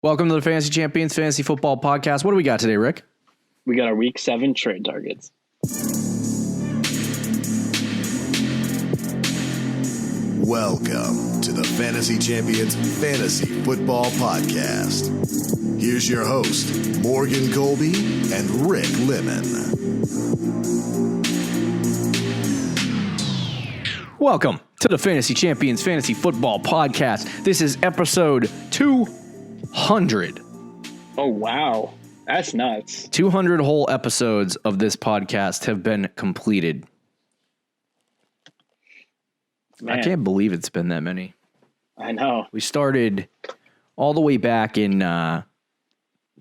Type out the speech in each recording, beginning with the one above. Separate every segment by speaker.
Speaker 1: Welcome to the Fantasy Champions Fantasy Football Podcast. What do we got today, Rick?
Speaker 2: We got our Week 7 trade targets.
Speaker 3: Welcome to the Fantasy Champions Fantasy Football Podcast. Here's your host, Morgan Colby and Rick Lemon.
Speaker 1: Welcome to the Fantasy Champions Fantasy Football Podcast. This is episode 200.
Speaker 2: Oh, wow. That's nuts.
Speaker 1: 200 whole episodes of this podcast have been completed.
Speaker 2: Man,
Speaker 1: I can't believe it's been that many.
Speaker 2: I know.
Speaker 1: We started all the way back in the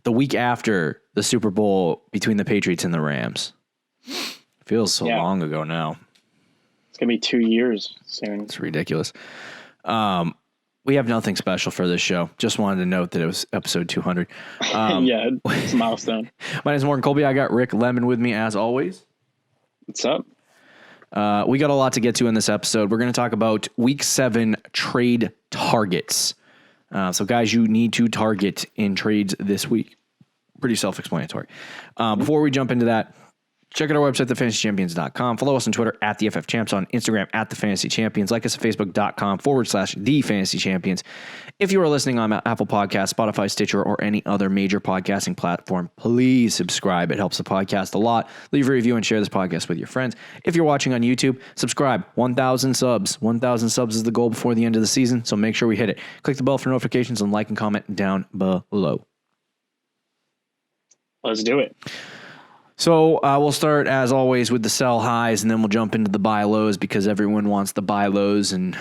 Speaker 1: week after the Super Bowl between the Patriots and the Rams. Feels so long ago now.
Speaker 2: It's going to be 2 years soon.
Speaker 1: It's ridiculous. We have nothing special for this show. Just wanted to note that it was episode 200.
Speaker 2: Yeah, it's a milestone.
Speaker 1: My name is Morgan Colby. I got Rick Lemon with me as always.
Speaker 2: What's up?
Speaker 1: We got a lot to get to in this episode. We're going to talk about Week 7 trade targets. So, guys, you need to target in trades this week. Pretty self-explanatory. Before we jump into that, check out our website, thefantasychampions.com. Follow us on Twitter at the FFChamps, on Instagram at the Fantasy Champions. Like us at facebook.com/the Fantasy Champions. If you are listening on Apple Podcasts, Spotify, Stitcher, or any other major podcasting platform, please subscribe. It helps the podcast a lot. Leave a review and share this podcast with your friends. If you're watching on YouTube, subscribe. 1,000 subs. 1,000 subs is the goal before the end of the season, so make sure we hit it. Click the bell for notifications and like and comment down below.
Speaker 2: Let's do it.
Speaker 1: So we'll start, as always, with the sell highs, and then we'll jump into the buy lows because everyone wants the buy lows and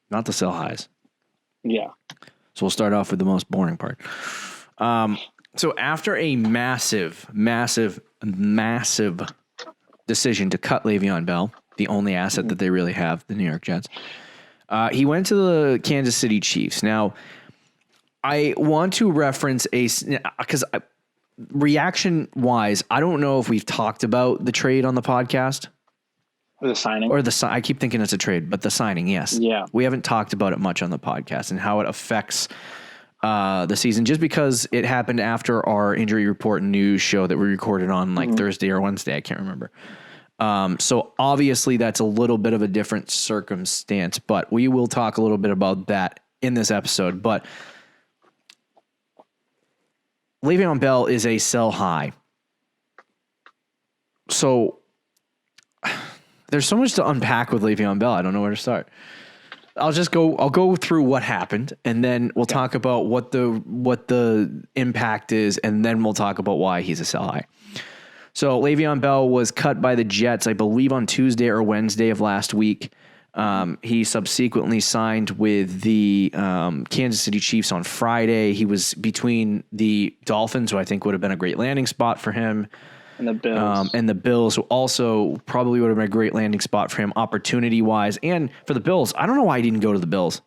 Speaker 1: not the sell highs.
Speaker 2: Yeah.
Speaker 1: So we'll start off with the most boring part. So after a massive decision to cut Le'Veon Bell, the only asset that they really have, the New York Jets, he went to the Kansas City Chiefs. Now, I want to reference because reaction-wise, I don't know if we've talked about the trade on the podcast.
Speaker 2: Or the signing.
Speaker 1: I keep thinking it's a trade, but the signing, yes.
Speaker 2: Yeah.
Speaker 1: We haven't talked about it much on the podcast and how it affects the season, just because it happened after our injury report news show that we recorded on Thursday or Wednesday. I can't remember. So obviously that's a little bit of a different circumstance, but we will talk a little bit about that in this episode. But Le'Veon Bell is a sell high. So there's so much to unpack with Le'Veon Bell. I don't know where to start. I'll go through what happened, and then we'll talk about what the impact is, and then we'll talk about why he's a sell high. So Le'Veon Bell was cut by the Jets, I believe, on Tuesday or Wednesday of last week. He subsequently signed with the Kansas City Chiefs on Friday. He was between the Dolphins, who I think would have been a great landing spot for him,
Speaker 2: And the Bills.
Speaker 1: and the Bills, who also probably would have been a great landing spot for him opportunity-wise. And for the Bills, I don't know why he didn't go to the Bills.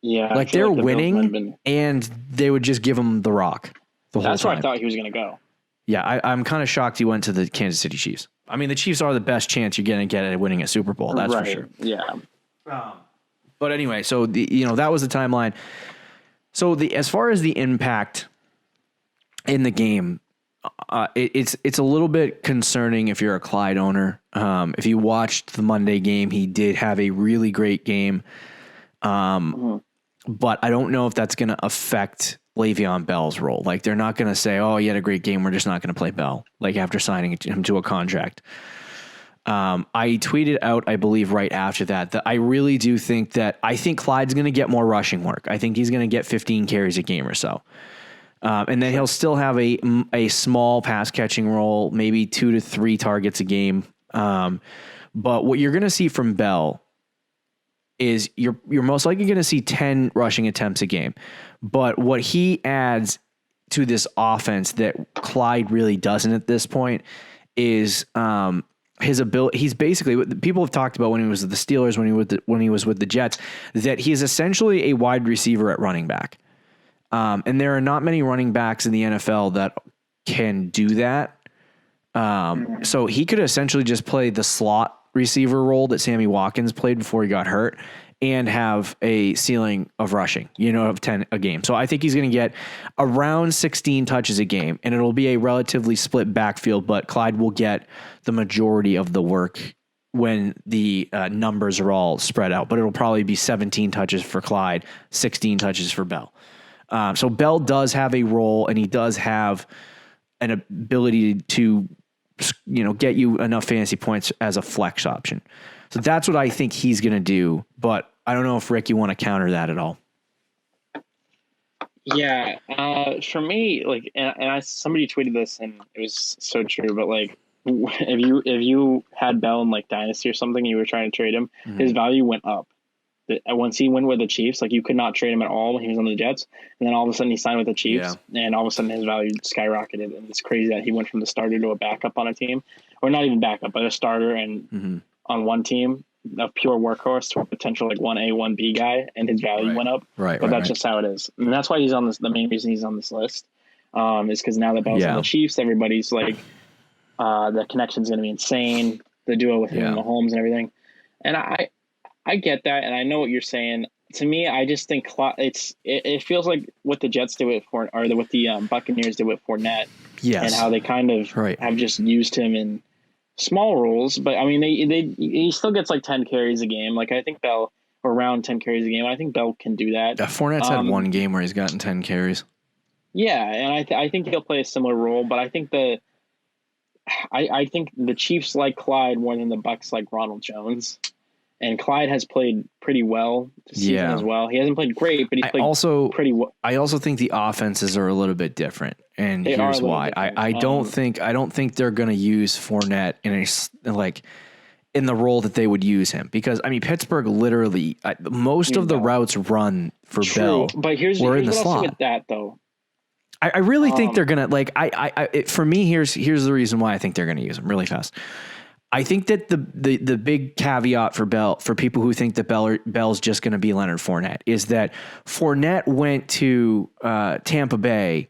Speaker 2: Yeah.
Speaker 1: Like, they're winning, and they would just give him the rock the whole time.
Speaker 2: That's where I thought he was going to go.
Speaker 1: Yeah, I'm kind of shocked he went to the Kansas City Chiefs. I mean, the Chiefs are the best chance you're going to get at winning a Super Bowl. That's for sure.
Speaker 2: Yeah.
Speaker 1: But anyway, so that was the timeline. So as far as the impact in the game, it's a little bit concerning if you're a Clyde owner. If you watched the Monday game, he did have a really great game. But I don't know if that's going to affect Le'Veon Bell's role. Like, they're not going to say, oh, he had a great game, we're just not going to play Bell, like, after signing him to a contract. I tweeted out, I believe, right after that I really do think I think Clyde's going to get more rushing work. I think he's going to get 15 carries a game or so. And then he'll still have a small pass catching role, maybe 2 to 3 targets a game. But what you're going to see from Bell is you're most likely going to see 10 rushing attempts a game. But what he adds to this offense that Clyde really doesn't at this point is his ability. He's basically what people have talked about when he was with the Steelers, when he was with the Jets, that he is essentially a wide receiver at running back. And there are not many running backs in the NFL that can do that. So he could essentially just play the slot receiver role that Sammy Watkins played before he got hurt and have a ceiling of rushing, of 10 a game. So I think he's going to get around 16 touches a game, and it'll be a relatively split backfield, but Clyde will get the majority of the work when the numbers are all spread out. But it'll probably be 17 touches for Clyde, 16 touches for Bell. So Bell does have a role, and he does have an ability to, get you enough fantasy points as a flex option. So that's what I think he's going to do. But I don't know if Rick, you want to counter that at all.
Speaker 2: Yeah. For me, somebody tweeted this and it was so true, but if you had Bell in Dynasty or something, you were trying to trade him, his value went up. Once he went with the Chiefs, you could not trade him at all when he was on the Jets. And then all of a sudden he signed with the Chiefs, and all of a sudden his value skyrocketed. And it's crazy that he went from the starter to a backup on a team, or not even backup, but a starter and on one team, a pure workhorse, to a potential 1A, 1B guy, and his value went up. But that's just how it is. And that's why he's on this. The main reason he's on this list is because now that Bell's on the Chiefs, everybody's the connection's going to be insane. The duo with him and Mahomes and everything. And I get that, and I know what you're saying. To me, I just think it feels like what the Jets did with what the Buccaneers did with Fournette, and how they kind of have just used him in small roles. But I mean, he still gets 10 carries a game. I think Bell, around 10 carries a game. I think Bell can do that.
Speaker 1: Fournette's had one game where he's gotten 10 carries. Yeah,
Speaker 2: and I think he'll play a similar role. But I think I think the Chiefs like Clyde more than the Bucs like Ronald Jones. And Clyde has played pretty well this season as well. He hasn't played great, but he's played pretty well.
Speaker 1: I also think the offenses are a little bit different, and here's why. I don't think they're going to use Fournette in the role that they would use him, because Pittsburgh literally most of the routes run for Bell.
Speaker 2: But here's
Speaker 1: in the
Speaker 2: what
Speaker 1: slot.
Speaker 2: I'll say with that though.
Speaker 1: I really think they're gonna for me. Here's the reason why I think they're gonna use him really fast. I think that the big caveat for Bell, for people who think that Bell's just going to be Leonard Fournette, is that Fournette went to Tampa Bay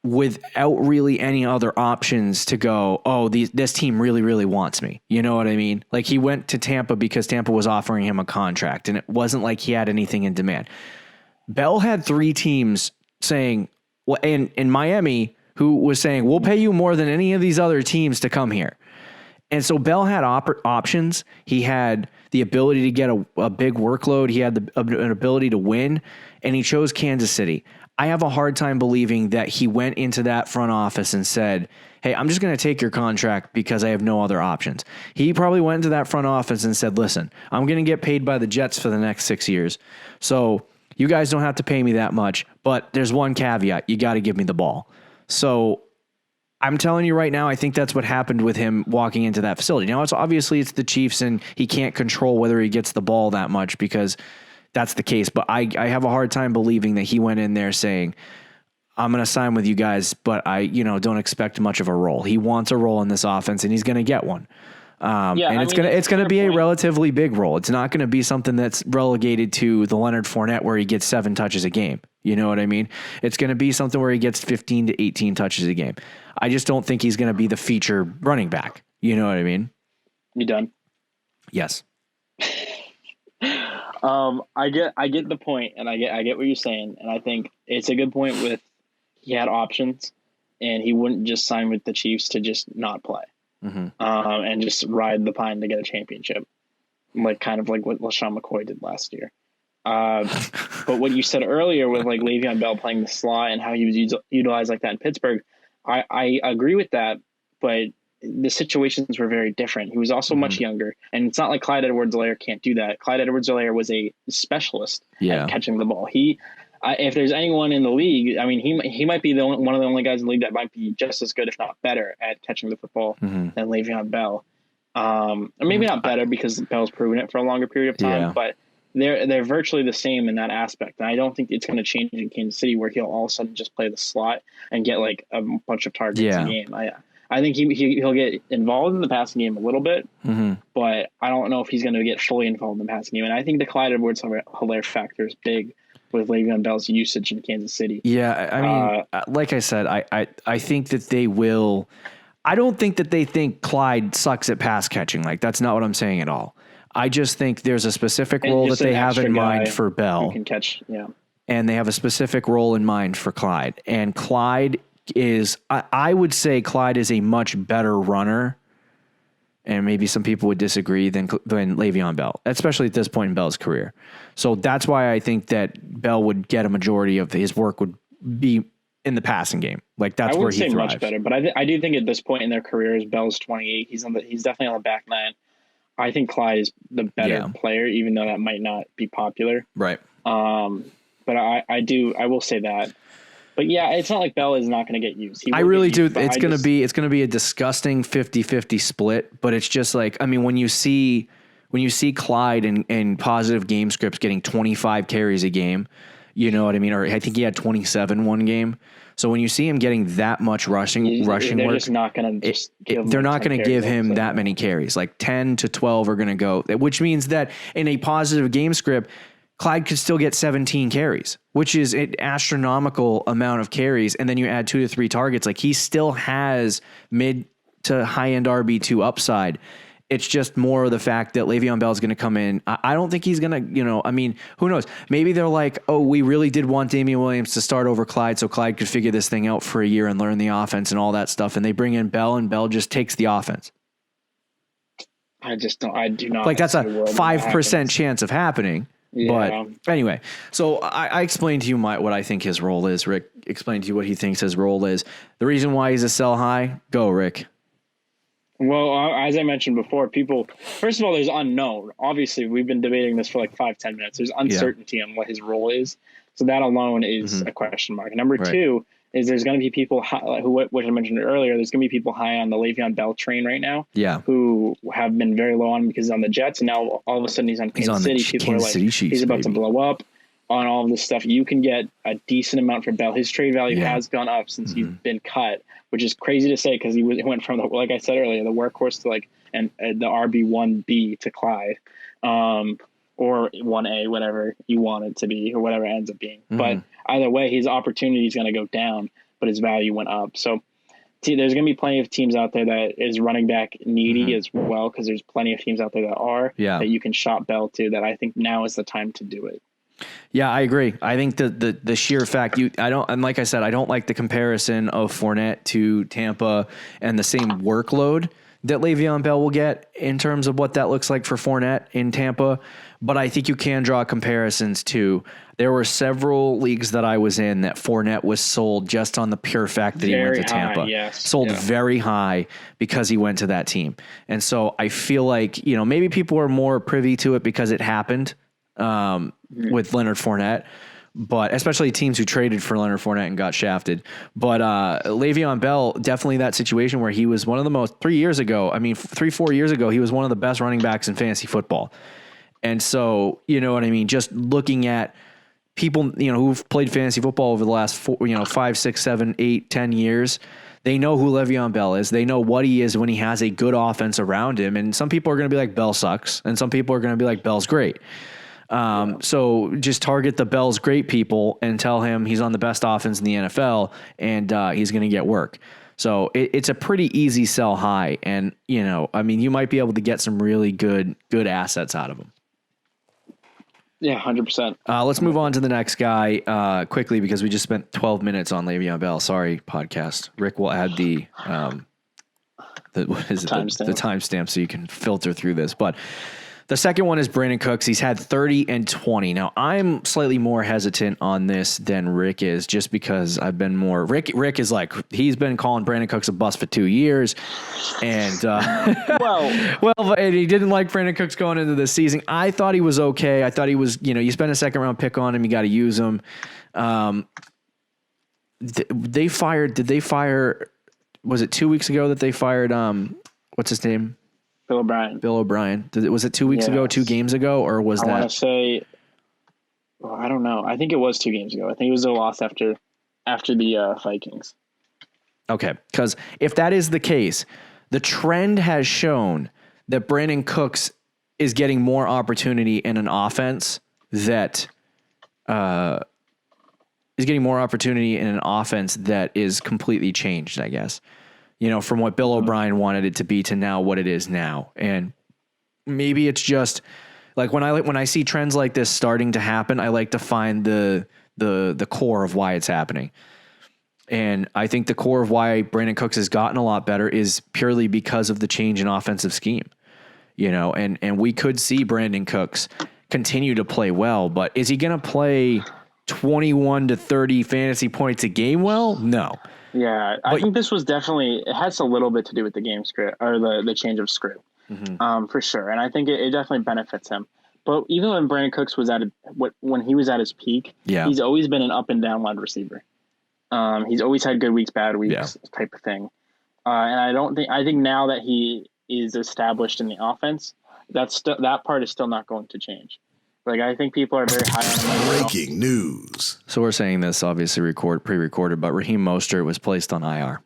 Speaker 1: without really any other options to go, this team really, really wants me. You know what I mean? He went to Tampa because Tampa was offering him a contract, and it wasn't like he had anything in demand. Bell had 3 teams saying, in Miami, who was saying, we'll pay you more than any of these other teams to come here. And so Bell had options. He had the ability to get a big workload. He had an ability to win, and he chose Kansas City. I have a hard time believing that he went into that front office and said, hey, I'm just going to take your contract because I have no other options. He probably went into that front office and said, listen, I'm going to get paid by the Jets for the next 6 years. So you guys don't have to pay me that much, but there's one caveat. You got to give me the ball. So I'm telling you right now, I think that's what happened with him walking into that facility. Now, it's the Chiefs, and he can't control whether he gets the ball that much because that's the case. But I have a hard time believing that he went in there saying, I'm going to sign with you guys, but I don't expect much of a role. He wants a role in this offense, and he's going to get one. It's going to be a relatively big role. It's not going to be something that's relegated to the Leonard Fournette where he gets 7 touches a game. You know what I mean? It's going to be something where he gets 15 to 18 touches a game. I just don't think he's going to be the feature running back. You know what I mean?
Speaker 2: You done?
Speaker 1: Yes.
Speaker 2: I get the point, and I get what you're saying, and I think it's a good point with he had options, and he wouldn't just sign with the Chiefs to just not play. And just ride the pine to get a championship, kind of like what LaShawn McCoy did last year. But what you said earlier with Le'Veon Bell playing the slot and how he was utilized like that in Pittsburgh, I agree with that, but the situations were very different. He was also much younger, and it's not like Clyde Edwards-Helaire can't do that. Clyde Edwards-Helaire was a specialist at catching the ball. If there's anyone in the league, he might be one of the only guys in the league that might be just as good, if not better, at catching the football than Le'Veon Bell. Or maybe not better because Bell's proven it for a longer period of time, but they're virtually the same in that aspect. And I don't think it's going to change in Kansas City where he'll all of a sudden just play the slot and get a bunch of targets a game. I think he'll get involved in the passing game a little bit, but I don't know if he's going to get fully involved in the passing game. And I think the Clyde Edwards-Helaire factor is big with Le'Veon Bell's usage in Kansas City.
Speaker 1: Yeah, like I said, I think that they will. I don't think that they think Clyde sucks at pass catching. That's not what I'm saying at all. I just think there's a specific
Speaker 2: And
Speaker 1: role that
Speaker 2: just
Speaker 1: they
Speaker 2: an
Speaker 1: have in
Speaker 2: extra
Speaker 1: mind
Speaker 2: guy
Speaker 1: for Bell.
Speaker 2: who can catch, yeah.
Speaker 1: And they have a specific role in mind for Clyde. And Clyde is, I would say Clyde is a much better runner, and maybe some people would disagree, than Le'Veon Bell, especially at this point in Bell's career. So that's why I think that Bell would get a majority of his work would be in the passing game. Like that's where he thrives. I wouldn't say much
Speaker 2: better, but I do think at this point in their careers, Bell's 28. He's definitely on the back nine. I think Clyde is the better player, even though that might not be popular.
Speaker 1: Right.
Speaker 2: But I will say that. But yeah, it's not like Bell is not going to get used.
Speaker 1: I really do. It's going to be a disgusting 50-50 split, but it's just like, I mean, when you see Clyde in positive game scripts getting 25 carries a game, you know what I mean? Or I think he had 27 one game. So when you see him getting that much rushing work,
Speaker 2: they're just not going to
Speaker 1: they're not going to give him that many carries. Like 10 to 12 are going to go, which means that in a positive game script, Clyde could still get 17 carries, which is an astronomical amount of carries. And then you add 2 to 3 targets. Like he still has mid to high end RB2 upside. It's just more of the fact that Le'Veon Bell is going to come in. I don't think he's going to, I mean, who knows? Maybe they're like, oh, we really did want Damian Williams to start over Clyde so Clyde could figure this thing out for a year and learn the offense and all that stuff. And they bring in Bell and Bell just takes the offense.
Speaker 2: I do not.
Speaker 1: Like that's a 5% chance of happening. Yeah. But anyway, so I explained to you what I think his role is. Rick explained to you what he thinks his role is. The reason why he's a sell high, go Rick.
Speaker 2: Well, as I mentioned before, first of all, there's unknown. Obviously, we've been debating this for like 5-10 minutes. There's uncertainty on what his role is. So that alone is a question mark. Number two is there's going to be people which I mentioned earlier, there's going to be people high on the Le'Veon Bell train right now who have been very low on him because he's on the Jets. And now all of a sudden he's on Kansas City. People are like, he's about to blow up on all of this stuff. You can get a decent amount for Bell. His trade value has gone up since he's been cut, which is crazy to say because he went from, like I said earlier, the workhorse to the RB1B to Clyde, or 1A, whatever you want it to be, or whatever it ends up being. But either way, his opportunity is going to go down, but his value went up. So there's going to be plenty of teams out there that is running back needy as well, because there's plenty of teams out there that are that you can shop Bell to. That I think now is the time to do it.
Speaker 1: Yeah, I agree. I think the sheer fact and like I said, I don't like the comparison of Fournette to Tampa and the same workload that Le'Veon Bell will get in terms of what that looks like for Fournette in Tampa. But I think you can draw comparisons too. There were several leagues that I was in that Fournette was sold just on the pure fact that he went to Tampa. Sold very high because he went to that team. And so I feel like, maybe people are more privy to it because it happened with Leonard Fournette, but especially teams who traded for Leonard Fournette and got shafted. But Le'Veon Bell, definitely that situation where he was one of the most 4 years ago, he was one of the best running backs in fantasy football. And so, you know what I mean? Just looking at people, who've played fantasy football over the last 5, 6, 7, 8, 10 years, they know who Le'Veon Bell is. They know what he is when he has a good offense around him. And some people are going to be like, Bell sucks. And some people are going to be like, Bell's great. So just target the Bell's great people and tell him he's on the best offense in the NFL and he's going to get work. So it's a pretty easy sell high. And, you might be able to get some really good assets out of him.
Speaker 2: Yeah, 100%.
Speaker 1: Let's move on to the next guy quickly because we just spent 12 minutes on Le'Veon Bell. Sorry, podcast. Rick will add the timestamp so you can filter through this. But the second one is Brandon Cooks. He's had 30 and 20. Now, I'm slightly more hesitant on this than Rick is just because I've been more... Rick is like, he's been calling Brandon Cooks a bust for 2 years. And, and he didn't like Brandon Cooks going into this season. I thought he was okay. I thought he was, you spend a second round pick on him, you got to use him. Did they fire, was it 2 weeks ago that they fired, what's his name?
Speaker 2: Bill O'Brien.
Speaker 1: Was it 2 weeks ago, 2 games ago, or was that?
Speaker 2: I want to say, I don't know. I think it was 2 games ago. I think it was the loss after the Vikings.
Speaker 1: Okay, because if that is the case, the trend has shown that Brandon Cooks is getting more opportunity in an offense that is completely changed, I guess. From what Bill O'Brien wanted it to be to now what it is now. And maybe it's just like when I see trends like this starting to happen, I like to find the core of why it's happening. And I think the core of why Brandon Cooks has gotten a lot better is purely because of the change in offensive scheme, and we could see Brandon Cooks continue to play well, but is he going to play 21 to 30 fantasy points a game well? No.
Speaker 2: Yeah, I think this was definitely, it has a little bit to do with the game script or the change of script, for sure. And I think it definitely benefits him. But even when Brandon Cooks was when he was at his peak, he's always been an up and down wide receiver. He's always had good weeks, bad weeks type of thing. And I think now that he is established in the offense, that part is still not going to change. Like, I think people are very high on him.
Speaker 3: Breaking news.
Speaker 1: So we're saying this obviously pre-recorded, but Raheem Mostert was placed on IR.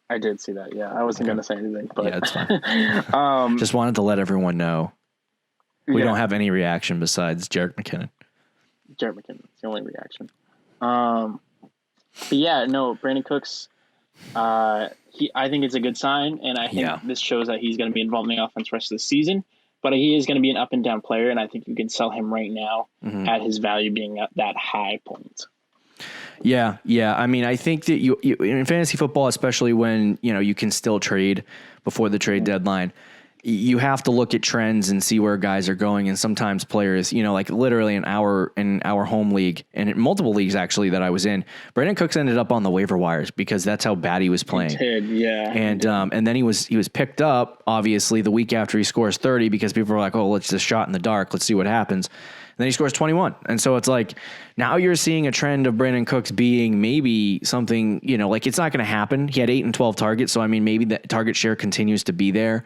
Speaker 2: I did see that. Yeah, I wasn't going to say anything, but
Speaker 1: yeah, it's fine. Just wanted to let everyone know we don't have any reaction besides Jerick McKinnon.
Speaker 2: Jerick McKinnon, it's the only reaction. But yeah, no, Brandon Cooks. I think it's a good sign, and I think this shows that he's going to be involved in the offense the rest of the season. But he is going to be an up and down player, and I think you can sell him right now at his value being at that high point.
Speaker 1: Yeah. I mean, I think that you in fantasy football, especially when you can still trade before the trade deadline, you have to look at trends and see where guys are going. And sometimes players, like literally in our home league and in multiple leagues actually that I was in, Brandon Cooks ended up on the waiver wires because that's how bad he was playing.
Speaker 2: He did, yeah.
Speaker 1: And then he was picked up obviously the week after he scores 30 because people were like, oh, let's just shot in the dark. Let's see what happens. And then he scores 21. And so it's like, now you're seeing a trend of Brandon Cooks being maybe something, like it's not going to happen. He had 8 and 12 targets. So I mean, maybe the target share continues to be there.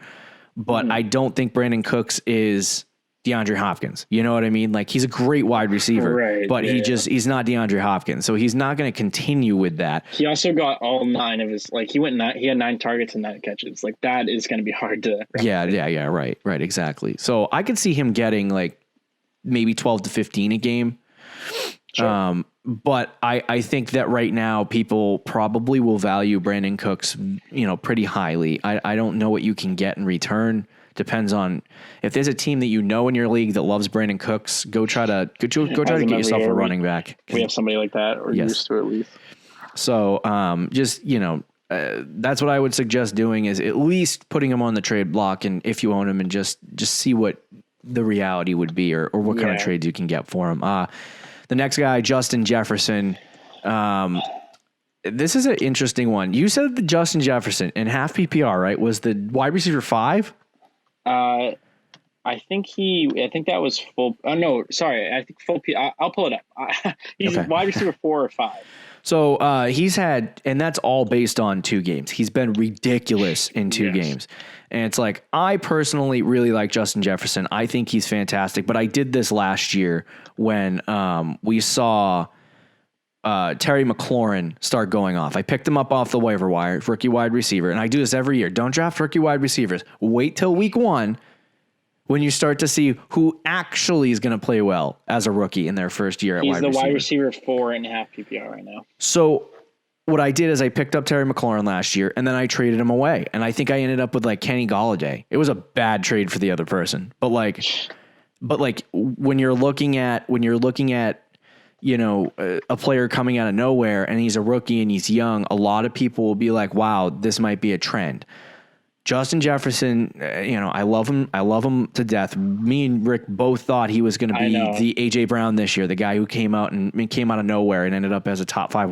Speaker 1: But I don't think Brandon Cooks is DeAndre Hopkins. You know what I mean? Like, he's a great wide receiver, but he's not DeAndre Hopkins. So he's not going to continue with that.
Speaker 2: He also got all 9 of his, like, he had 9 targets and 9 catches. Like, that is going to be hard to replicate.
Speaker 1: Yeah. Right. Exactly. So I could see him getting like maybe 12 to 15 a game. Sure. But I think that right now people probably will value Brandon Cooks, pretty highly. I don't know what you can get in return. Depends on if there's a team that in your league that loves Brandon Cooks, go try to get yourself a running back.
Speaker 2: We have somebody like that, or used to at least.
Speaker 1: So that's what I would suggest doing is at least putting him on the trade block, and if you own him, and just see what the reality would be, or what kind of trades you can get for him. The next guy, Justin Jefferson. This is an interesting one. You said that Justin Jefferson in half PPR, right, was the wide receiver 5?
Speaker 2: I think that was full. No, sorry. I think full. I'll pull it up. He's wide receiver 4 or 5. So
Speaker 1: he's had, and that's all based on 2 games. He's been ridiculous in 2 games. And it's like, I personally really like Justin Jefferson. I think he's fantastic. But I did this last year when we saw Terry McLaurin start going off. I picked him up off the waiver wire, rookie wide receiver. And I do this every year. Don't draft rookie wide receivers. Wait till week 1 when you start to see who actually is going to play well as a rookie in their first year at wide receiver.
Speaker 2: He's the wide receiver 4.5 PPR right now.
Speaker 1: So what I did is I picked up Terry McLaurin last year, and then I traded him away. And I think I ended up with like Kenny Golladay. It was a bad trade for the other person. But when you're looking at a player coming out of nowhere and he's a rookie and he's young, a lot of people will be like, wow, this might be a trend. Justin Jefferson, I love him. I love him to death. Me and Rick both thought he was going to be the AJ Brown this year, the guy who came out of nowhere and ended up as a top 15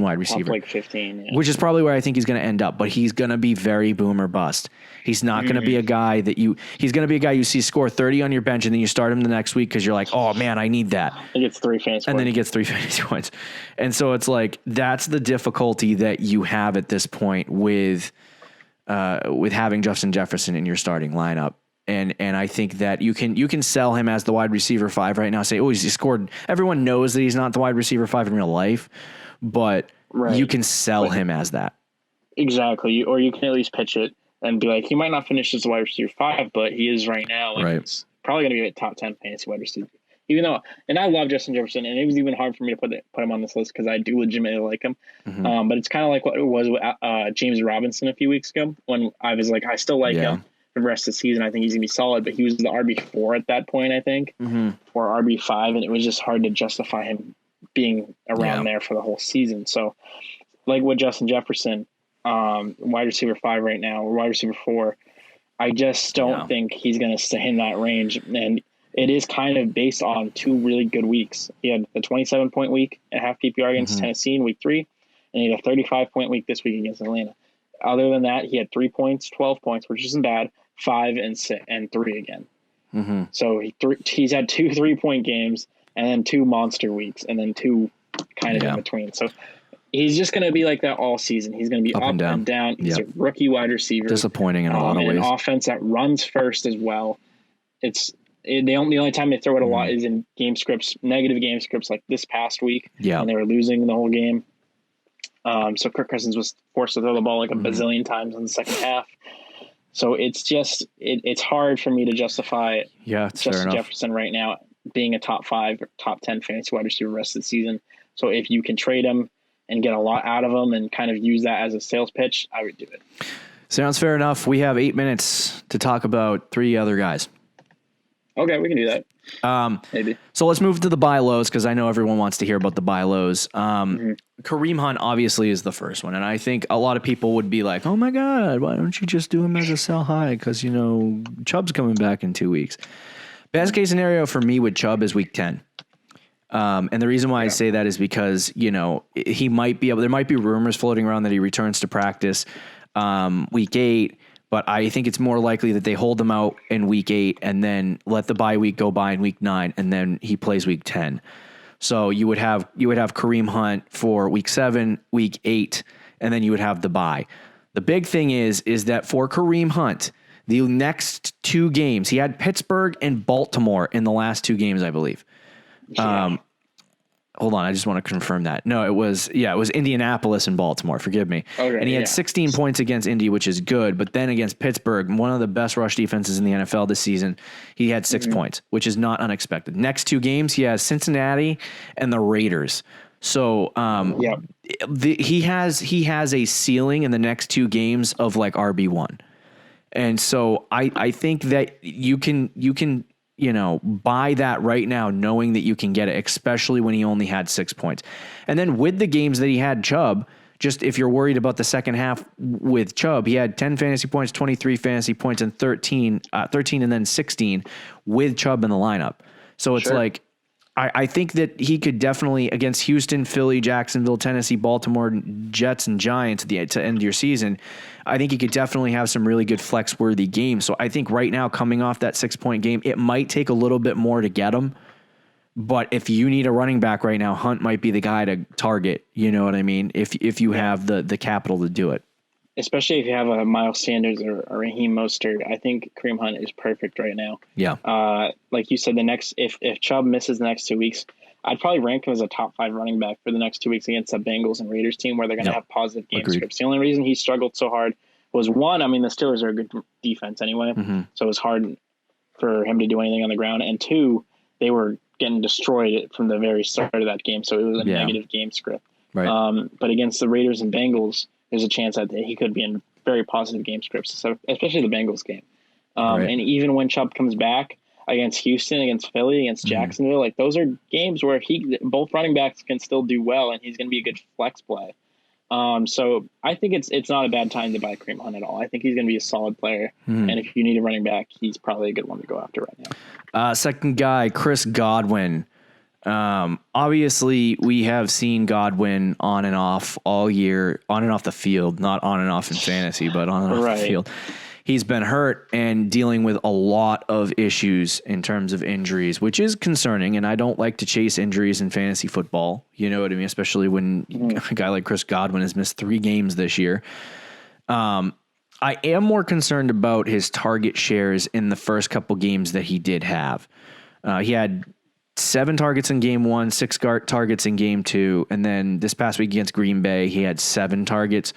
Speaker 1: wide receiver.
Speaker 2: Like 15,
Speaker 1: which is probably where I think he's going to end up. But he's going to be very boom or bust. He's not going to be a guy he's going to be a guy you see score 30 on your bench and then you start him the next week because you're like, oh man, I need that.
Speaker 2: He gets 3 fantasy points.
Speaker 1: And then he gets 3 fantasy points. And so it's like, that's the difficulty that you have at this point with having Justin Jefferson in your starting lineup. And I think that you can sell him as the wide receiver 5 right now. Say, oh, he scored. Everyone knows that he's not the wide receiver 5 in real life, but you can sell him as that.
Speaker 2: Exactly. Or you can at least pitch it and be like, he might not finish as a wide receiver 5, but he is right now. And it's probably going to be a top 10 fantasy wide receiver. Even though, and I love Justin Jefferson, and it was even hard for me to put him on this list because I do legitimately like him. But it's kind of like what it was with James Robinson a few weeks ago when I was like, I still like him, the rest of the season. I think he's going to be solid, but he was the RB4 at that point, I think, or RB5, and it was just hard to justify him being around there for the whole season. So, like with Justin Jefferson, wide receiver 5 right now, or wide receiver 4, I just don't think he's going to stay in that range. And it is kind of based on 2 really good weeks. He had the 27-point week at half PPR against Tennessee in week 3, and he had a 35-point week this week against Atlanta. Other than that, he had 3 points, 12 points, which isn't bad, 5 and 6 and 3 again. So he's had 2 3-point games and then 2 monster weeks and then 2 kind of in between. So he's just going to be like that all season. He's going to be up and down. He's a rookie wide receiver.
Speaker 1: Disappointing in a lot of ways.
Speaker 2: An offense that runs first as well. The only time they throw it a lot is in game scripts, negative game scripts like this past week. And they were losing the whole game. So Kirk Cousins was forced to throw the ball like a bazillion times in the second half. So it's just it's hard for me to justify Justin Jefferson right now being a top 5 or top 10 fantasy wide receiver the rest of the season. So if you can trade him and get a lot out of him and kind of use that as a sales pitch, I would do it.
Speaker 1: Sounds fair enough. We have 8 minutes to talk about 3 other guys.
Speaker 2: Okay, we can do that. Maybe.
Speaker 1: So let's move to the buy lows because I know everyone wants to hear about the buy lows. Kareem Hunt obviously is the first one, and I think a lot of people would be like, "Oh my God, why don't you just do him as a sell high?" Because Chubb's coming back in 2 weeks. Best case scenario for me with Chubb is week 10. And the reason why I say that is because he might be able. There might be rumors floating around that he returns to practice week 8. But I think it's more likely that they hold him out in week 8 and then let the bye week go by in week 9 and then he plays week 10. So you would have Kareem Hunt for week 7, week 8, and then you would have the bye. The big thing is that for Kareem Hunt, the next 2 games, he had Pittsburgh and Baltimore in the last 2 games, I believe. Hold on, I just want to confirm that. No, it was Indianapolis and Baltimore. Forgive me. Okay, and he had 16 points against Indy, which is good. But then against Pittsburgh, one of the best rush defenses in the NFL this season, he had 6 points, which is not unexpected. Next 2 games, he has Cincinnati and the Raiders. So he has a ceiling in the next 2 games of like RB1. And so I think that you can buy that right now, knowing that you can get it, especially when he only had 6 points. And then with the games that he had Chubb, just if you're worried about the second half with Chubb, he had 10 fantasy points, 23 fantasy points, and 13 and then 16 with Chubb in the lineup. So it's like, I think that he could definitely, against Houston, Philly, Jacksonville, Tennessee, Baltimore, Jets, and Giants to end your season, I think he could definitely have some really good flex-worthy games. So I think right now, coming off that 6-point game, it might take a little bit more to get him. But if you need a running back right now, Hunt might be the guy to target. You know what I mean? If you have the capital to do it.
Speaker 2: Especially if you have a Miles Sanders or Raheem Mostert, I think Kareem Hunt is perfect right now.
Speaker 1: Yeah.
Speaker 2: Like you said, if Chubb misses the next 2 weeks, I'd probably rank him as a top 5 running back for the next 2 weeks against the Bengals and Raiders team where they're going to have positive game scripts. The only reason he struggled so hard was, one, the Steelers are a good defense anyway, so it was hard for him to do anything on the ground. And 2, they were getting destroyed from the very start of that game, so it was a negative game script.
Speaker 1: Right.
Speaker 2: But against the Raiders and Bengals, there's a chance that he could be in very positive game scripts, so especially the Bengals game. And even when Chubb comes back against Houston, against Philly, against Jacksonville, like those are games where both running backs can still do well, and he's going to be a good flex play. So I think it's not a bad time to buy Kareem Hunt at all. I think he's going to be a solid player, and if you need a running back, he's probably a good one to go after right now.
Speaker 1: Second guy, Chris Godwin. Obviously we have seen Godwin on and off all year, on and off the field, not on and off in fantasy, but on and off the field. He's been hurt and dealing with a lot of issues in terms of injuries, which is concerning. And I don't like to chase injuries in fantasy football. You know what I mean? Especially when a guy like Chris Godwin has missed 3 games this year. I am more concerned about his target shares in the first couple games that he did have. He had 7 targets in game 1, 6 targets in game 2. And then this past week against Green Bay, he had 7 targets.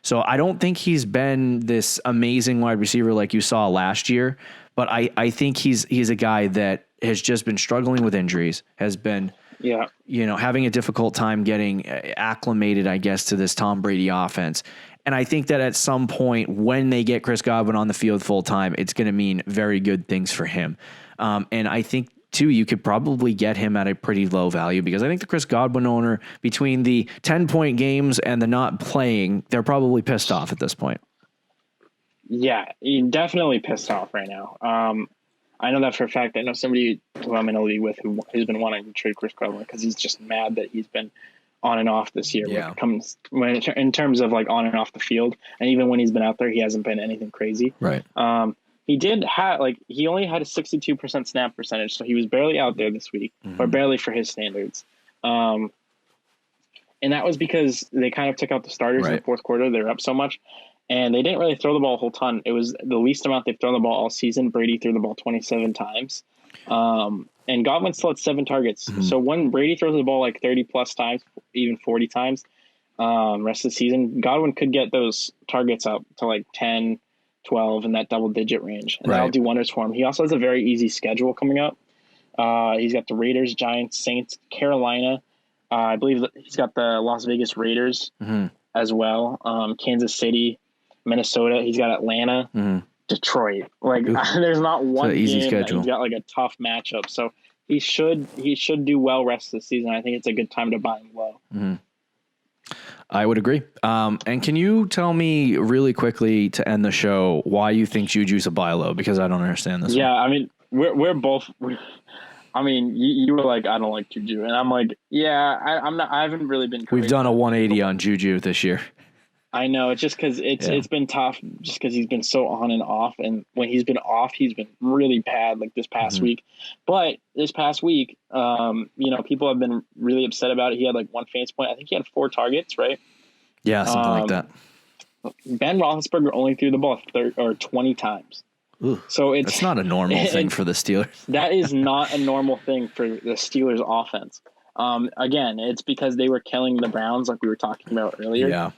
Speaker 1: So I don't think he's been this amazing wide receiver like you saw last year, but I think he's a guy that has just been struggling with injuries, has been having a difficult time getting acclimated, I guess, to this Tom Brady offense. And I think that at some point when they get Chris Godwin on the field full time, it's going to mean very good things for him. And I think too, you could probably get him at a pretty low value because I think the Chris Godwin owner, between the 10-point games and the not playing, they're probably pissed off at this point.
Speaker 2: Yeah, he's definitely pissed off right now. I know that for a fact. I know somebody who I'm in a league with who's been wanting to trade Chris Godwin because he's just mad that he's been on and off this year.
Speaker 1: Yeah.
Speaker 2: In terms of like on and off the field, and even when he's been out there, he hasn't been anything crazy.
Speaker 1: Right.
Speaker 2: He did have he only had a 62% snap percentage, so he was barely out there this week, or barely for his standards. And that was because they kind of took out the starters in the fourth quarter. They were up so much, and they didn't really throw the ball a whole ton. It was the least amount they've thrown the ball all season. Brady threw the ball 27 times. And Godwin still had 7 targets. So when Brady throws the ball like 30 plus times, even 40 times, rest of the season, Godwin could get those targets up to like 10, 12 in that double digit range. And that'll do wonders for him. He also has a very easy schedule coming up. He's got the Raiders, Giants, Saints, Carolina. I believe that he's got the Las Vegas Raiders as well. Kansas City, Minnesota. He's got Atlanta. Detroit. Like there's not one
Speaker 1: easy
Speaker 2: game
Speaker 1: schedule.
Speaker 2: He's got like a tough matchup. So he should do well rest of the season. I think it's a good time to buy him low.
Speaker 1: I would agree. And can you tell me really quickly to end the show why you think Juju's a buy low? Because I don't understand this.
Speaker 2: Yeah, I mean we're both. I mean, you were like, I don't like Juju, and I'm like, yeah, I'm not. I haven't really been.
Speaker 1: We've done a 180 on Juju this year.
Speaker 2: I know. It's just because it's been tough, just because he's been so on and off. And when he's been off, he's been really bad, like this past week. But this past week, people have been really upset about it. He had like 1 fantasy point. I think he had 4 targets, right?
Speaker 1: Yeah, something like that.
Speaker 2: Ben Roethlisberger only threw the ball 20 times.
Speaker 1: Ooh,
Speaker 2: so
Speaker 1: that's not a normal thing for the Steelers.
Speaker 2: That is not a normal thing for the Steelers offense. Again, it's because they were killing the Browns like we were talking about earlier.
Speaker 1: Yeah.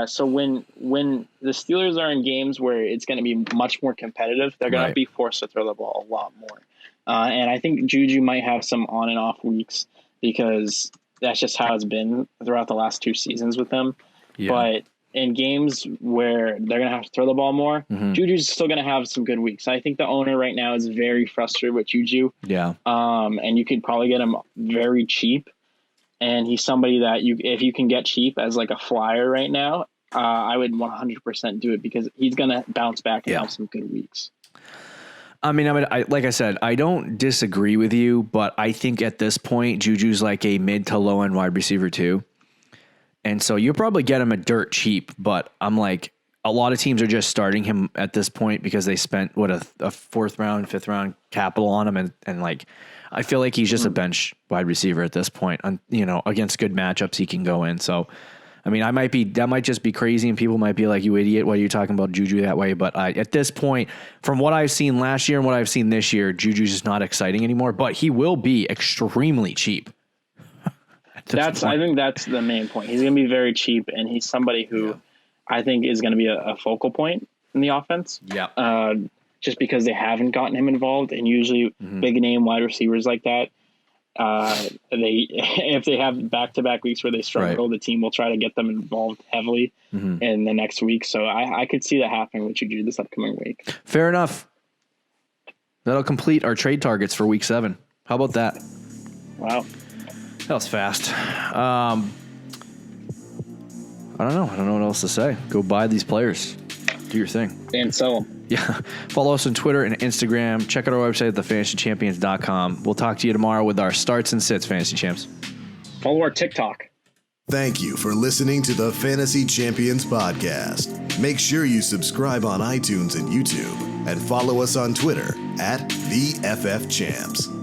Speaker 2: So when the Steelers are in games where it's going to be much more competitive, they're going to be forced to throw the ball a lot more. And I think Juju might have some on and off weeks because that's just how it's been throughout the last 2 seasons with them. Yeah. But in games where they're going to have to throw the ball more, Juju's still going to have some good weeks. I think the owner right now is very frustrated with Juju. Yeah. And you could probably get him very cheap. And he's somebody that if you can get cheap as like a flyer right now, I would 100% do it because he's going to bounce back and have some good weeks.
Speaker 1: I mean, like I said, I don't disagree with you, but I think at this point, Juju's like a mid to low end wide receiver too. And so you'll probably get him a dirt cheap, but I'm like, a lot of teams are just starting him at this point because they spent a 4th round, 5th round capital on him. And like, I feel like he's just a bench wide receiver at this point. Against good matchups, he can go in. So, I mean, that might just be crazy, and people might be like, "You idiot! Why are you talking about Juju that way?" But at this point, from what I've seen last year and what I've seen this year, Juju's just not exciting anymore. But he will be extremely cheap.
Speaker 2: I think that's the main point. He's going to be very cheap, and he's somebody who I think is going to be a focal point in the offense. Yeah. Just because they haven't gotten him involved, and usually big name wide receivers like that, if they have back-to-back weeks where they struggle, the team will try to get them involved heavily in the next week. So I could see that happening with Juju this upcoming week.
Speaker 1: Fair enough. That'll complete our trade targets for week 7. How about that?
Speaker 2: Wow.
Speaker 1: That was fast. I don't know. I don't know what else to say. Go buy these players. Do your thing.
Speaker 2: And sell them.
Speaker 1: Yeah. Follow us on Twitter and Instagram. Check out our website at thefantasychampions.com. We'll talk to you tomorrow with our starts and sits, Fantasy Champs.
Speaker 2: Follow our TikTok.
Speaker 3: Thank you for listening to the Fantasy Champions Podcast. Make sure you subscribe on iTunes and YouTube and follow us on Twitter at @TheFFChamps.